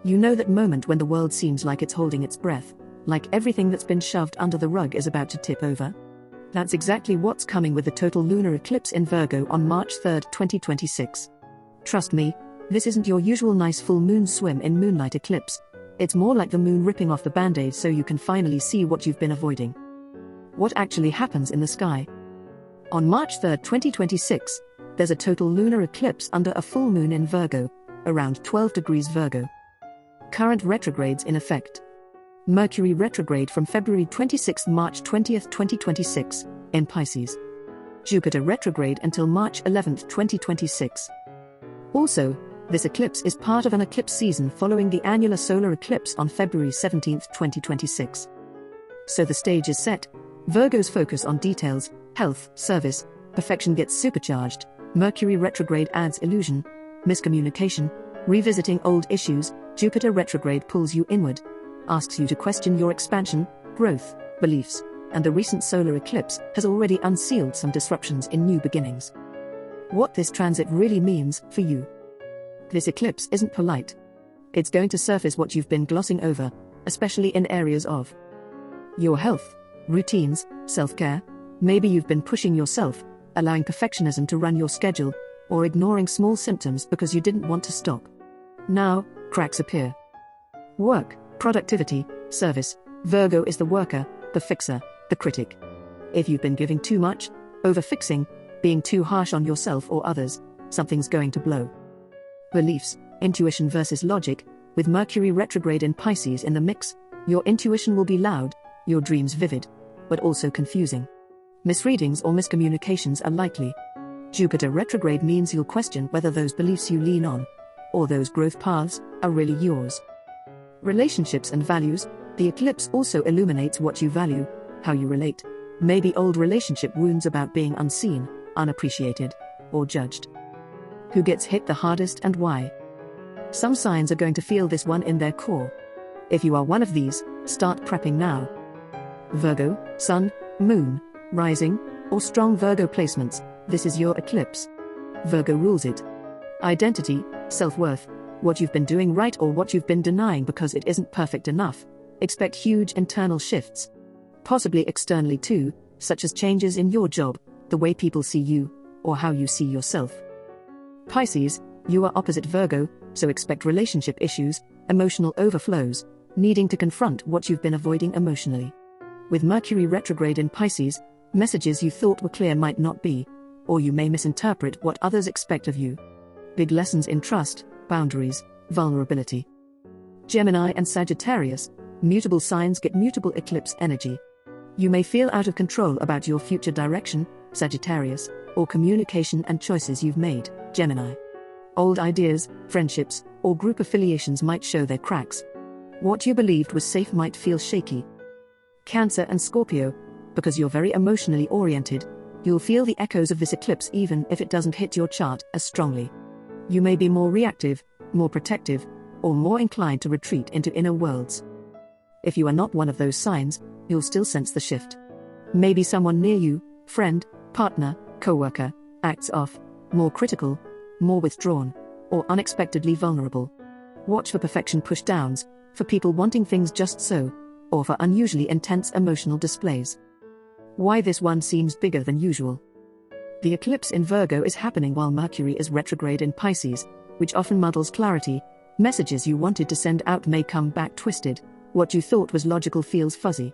You know that moment when the world seems like it's holding its breath, like everything that's been shoved under the rug is about to tip over? That's exactly what's coming with the total lunar eclipse in Virgo on March 3, 2026. Trust me, this isn't your usual nice full moon swim in moonlight eclipse. It's more like the moon ripping off the band-aid so you can finally see what you've been avoiding. What actually happens in the sky? On March 3, 2026, there's a total lunar eclipse under a full moon in Virgo, around 12 degrees Virgo. Current retrogrades in effect. Mercury retrograde from February 26 to March 20, 2026, in Pisces. Jupiter retrograde until March 11, 2026. Also, this eclipse is part of an eclipse season following the annular solar eclipse on February 17, 2026. So the stage is set. Virgo's focus on details, health, service, perfection gets supercharged. Mercury retrograde adds illusion, miscommunication, revisiting old issues. Jupiter retrograde pulls you inward, asks you to question your expansion, growth, beliefs, and the recent solar eclipse has already unsealed some disruptions in new beginnings. What this transit really means for you. This eclipse isn't polite. It's going to surface what you've been glossing over, especially in areas of your health, routines, self-care. Maybe you've been pushing yourself, allowing perfectionism to run your schedule, or ignoring small symptoms because you didn't want to stop. Now, cracks appear. Work, productivity, service. Virgo is the worker, the fixer, the critic. If you've been giving too much, over-fixing, being too harsh on yourself or others, something's going to blow. Beliefs, intuition versus logic. With Mercury retrograde in Pisces in the mix, your intuition will be loud, your dreams vivid, but also confusing. Misreadings or miscommunications are likely. Jupiter retrograde means you'll question whether those beliefs you lean on, or those growth paths, are really yours. Relationships and values. The eclipse also illuminates what you value, how you relate. Maybe old relationship wounds about being unseen, unappreciated, or judged. Who gets hit the hardest and why? Some signs are going to feel this one in their core. If you are one of these, start prepping now. Virgo, Sun, Moon, Rising, or strong Virgo placements, this is your eclipse. Virgo rules it. Identity, self-worth, what you've been doing right or what you've been denying because it isn't perfect enough. Expect huge internal shifts. Possibly externally too, such as changes in your job, the way people see you, or how you see yourself. Pisces, you are opposite Virgo, so expect relationship issues, emotional overflows, needing to confront what you've been avoiding emotionally. With Mercury retrograde in Pisces, messages you thought were clear might not be, or you may misinterpret what others expect of you. Big lessons in trust, boundaries, vulnerability. Gemini and Sagittarius, mutable signs get mutable eclipse energy. You may feel out of control about your future direction, Sagittarius, or communication and choices you've made, Gemini. Old ideas, friendships, or group affiliations might show their cracks. What you believed was safe might feel shaky. Cancer and Scorpio, because you're very emotionally oriented, you'll feel the echoes of this eclipse even if it doesn't hit your chart as strongly. You may be more reactive, more protective, or more inclined to retreat into inner worlds. If you are not one of those signs, you'll still sense the shift. Maybe someone near you, friend, partner, co-worker, acts off, more critical, more withdrawn, or unexpectedly vulnerable. Watch for perfection pushdowns, for people wanting things just so, or for unusually intense emotional displays. Why this one seems bigger than usual. The eclipse in Virgo is happening while Mercury is retrograde in Pisces, which often muddles clarity. Messages you wanted to send out may come back twisted. What you thought was logical feels fuzzy.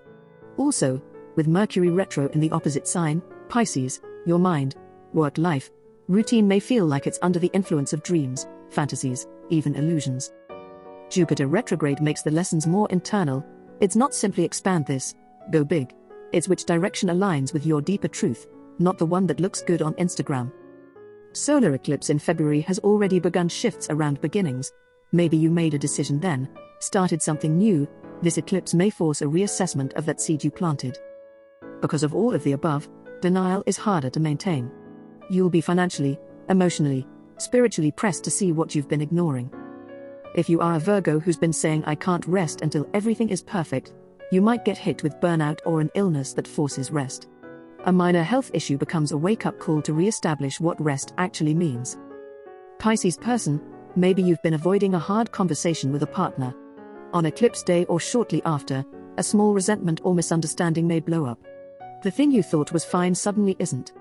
Also, with Mercury retro in the opposite sign, Pisces, your mind, work life, routine may feel like it's under the influence of dreams, fantasies, even illusions. Jupiter retrograde makes the lessons more internal. It's not simply expand this, go big. It's which direction aligns with your deeper truth, not the one that looks good on Instagram. Solar eclipse in February has already begun shifts around beginnings. Maybe you made a decision then, started something new. This eclipse may force a reassessment of that seed you planted. Because of all of the above, denial is harder to maintain. You'll be financially, emotionally, spiritually pressed to see what you've been ignoring. If you are a Virgo who's been saying I can't rest until everything is perfect, you might get hit with burnout or an illness that forces rest. A minor health issue becomes a wake-up call to re-establish what rest actually means. Pisces person, Maybe you've been avoiding a hard conversation with a partner. On eclipse day or shortly after, a small resentment or misunderstanding may blow up. The thing you thought was fine suddenly isn't.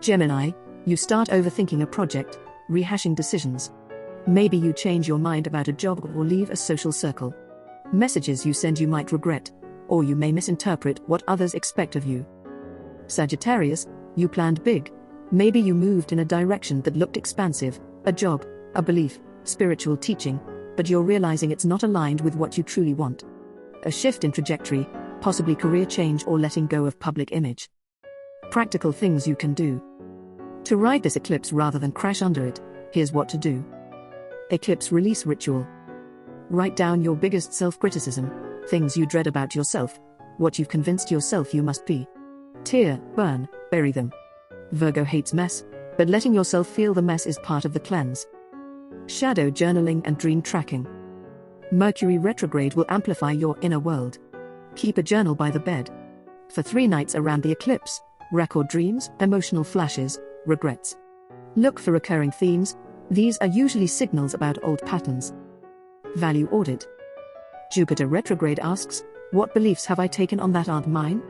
Gemini, you start overthinking a project, rehashing decisions. Maybe you change your mind about a job or leave a social circle. Messages you send you might regret, or you may misinterpret what others expect of you. Sagittarius, you planned big. Maybe you moved in a direction that looked expansive, a job, a belief, spiritual teaching, but you're realizing it's not aligned with what you truly want. A shift in trajectory, possibly career change or letting go of public image. Practical things you can do to ride this eclipse rather than crash under it. Here's what to do. Eclipse release ritual. Write down your biggest self-criticism, things you dread about yourself, what you've convinced yourself you must be. Tear, burn, bury them. Virgo hates mess, but letting yourself feel the mess is part of the cleanse. Shadow journaling and dream tracking. Mercury retrograde will amplify your inner world. Keep a journal by the bed. For 3 nights around the eclipse, record dreams, emotional flashes, regrets. Look for recurring themes. These are usually signals about old patterns. Value audit. Jupiter retrograde asks, what beliefs have I taken on that aren't mine?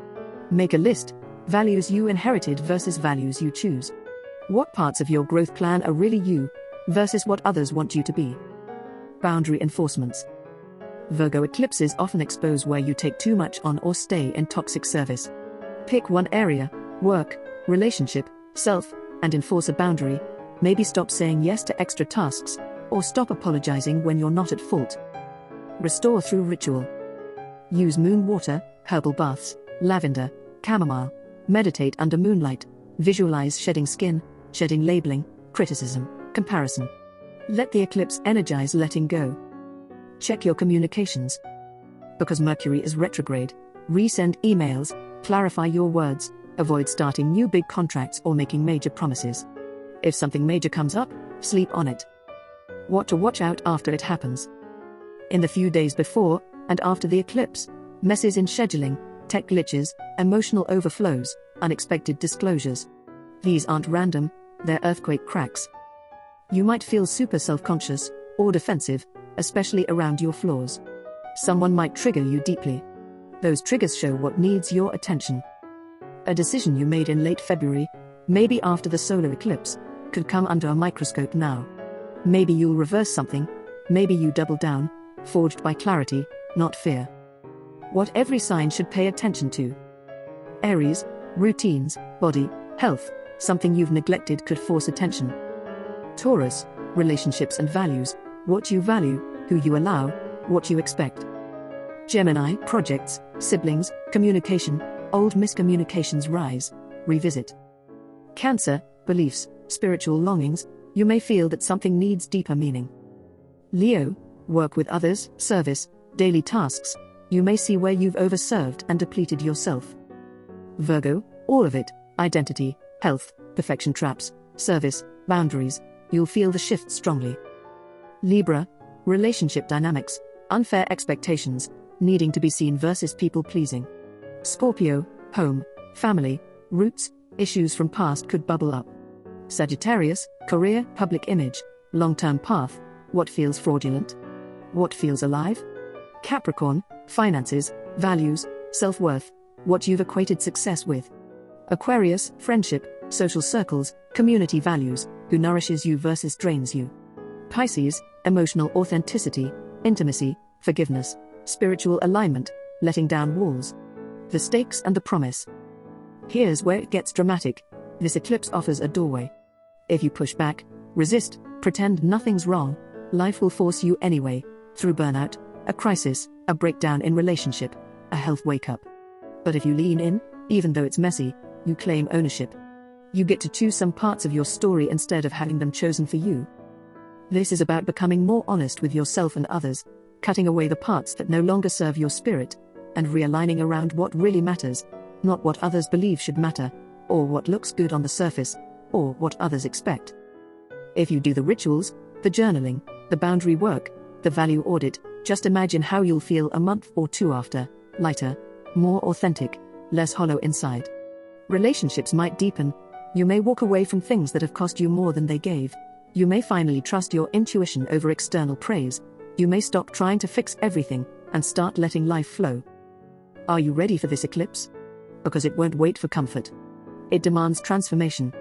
Make a list. Values you inherited versus values you choose. What parts of your growth plan are really you, versus what others want you to be? Boundary enforcements. Virgo eclipses often expose where you take too much on or stay in toxic service. Pick one area, work, relationship, self, and enforce a boundary. Maybe stop saying yes to extra tasks, or stop apologizing when you're not at fault. Restore through ritual. Use moon water, herbal baths, lavender, chamomile. Meditate under moonlight. Visualize shedding skin, shedding labeling, criticism, comparison. Let the eclipse energize letting go. Check your communications. Because Mercury is retrograde, resend emails, clarify your words, avoid starting new big contracts or making major promises. If something major comes up, sleep on it. What to watch out after it happens. In the few days before and after the eclipse, messes in scheduling, tech glitches, emotional overflows, unexpected disclosures. These aren't random, they're earthquake cracks. You might feel super self-conscious or defensive, especially around your flaws. Someone might trigger you deeply. Those triggers show what needs your attention. A decision you made in late February, maybe after the solar eclipse, could come under a microscope now. Maybe you'll reverse something, maybe you double down, forged by clarity, not fear. What every sign should pay attention to. Aries, routines, body, health, something you've neglected could force attention. Taurus, relationships and values, what you value, who you allow, what you expect. Gemini, projects, siblings, communication, old miscommunications rise, revisit. Cancer, beliefs, spiritual longings, you may feel that something needs deeper meaning. Leo, work with others, service, daily tasks, you may see where you've overserved and depleted yourself. Virgo, all of it, identity, health, perfection traps, service, boundaries, you'll feel the shift strongly. Libra, relationship dynamics, unfair expectations, needing to be seen versus people pleasing. Scorpio, home, family, roots, issues from past could bubble up. Sagittarius, career, public image, long-term path, what feels fraudulent? What feels alive? Capricorn, finances, values, self-worth, what you've equated success with. Aquarius, friendship, social circles, community values, who nourishes you versus drains you. Pisces, emotional authenticity, intimacy, forgiveness, spiritual alignment, letting down walls. The stakes and the promise. Here's where it gets dramatic. This eclipse offers a doorway. If you push back, resist, pretend nothing's wrong, life will force you anyway, through burnout, a crisis, a breakdown in relationship, a health wake-up. But if you lean in, even though it's messy, you claim ownership. You get to choose some parts of your story instead of having them chosen for you. This is about becoming more honest with yourself and others, cutting away the parts that no longer serve your spirit, and realigning around what really matters, not what others believe should matter, or what looks good on the surface, or what others expect. If you do the rituals, the journaling, the boundary work, the value audit, just imagine how you'll feel a month or 2 after, lighter, more authentic, less hollow inside. Relationships might deepen. You may walk away from things that have cost you more than they gave. You may finally trust your intuition over external praise. You may stop trying to fix everything and start letting life flow. Are you ready for this eclipse? Because it won't wait for comfort. It demands transformation.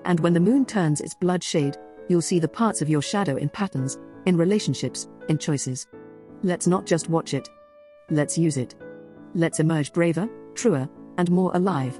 And when the moon turns its blood shade, you'll see the parts of your shadow in patterns, in relationships, in choices. Let's not just watch it. Let's use it. Let's emerge braver, truer, and more alive.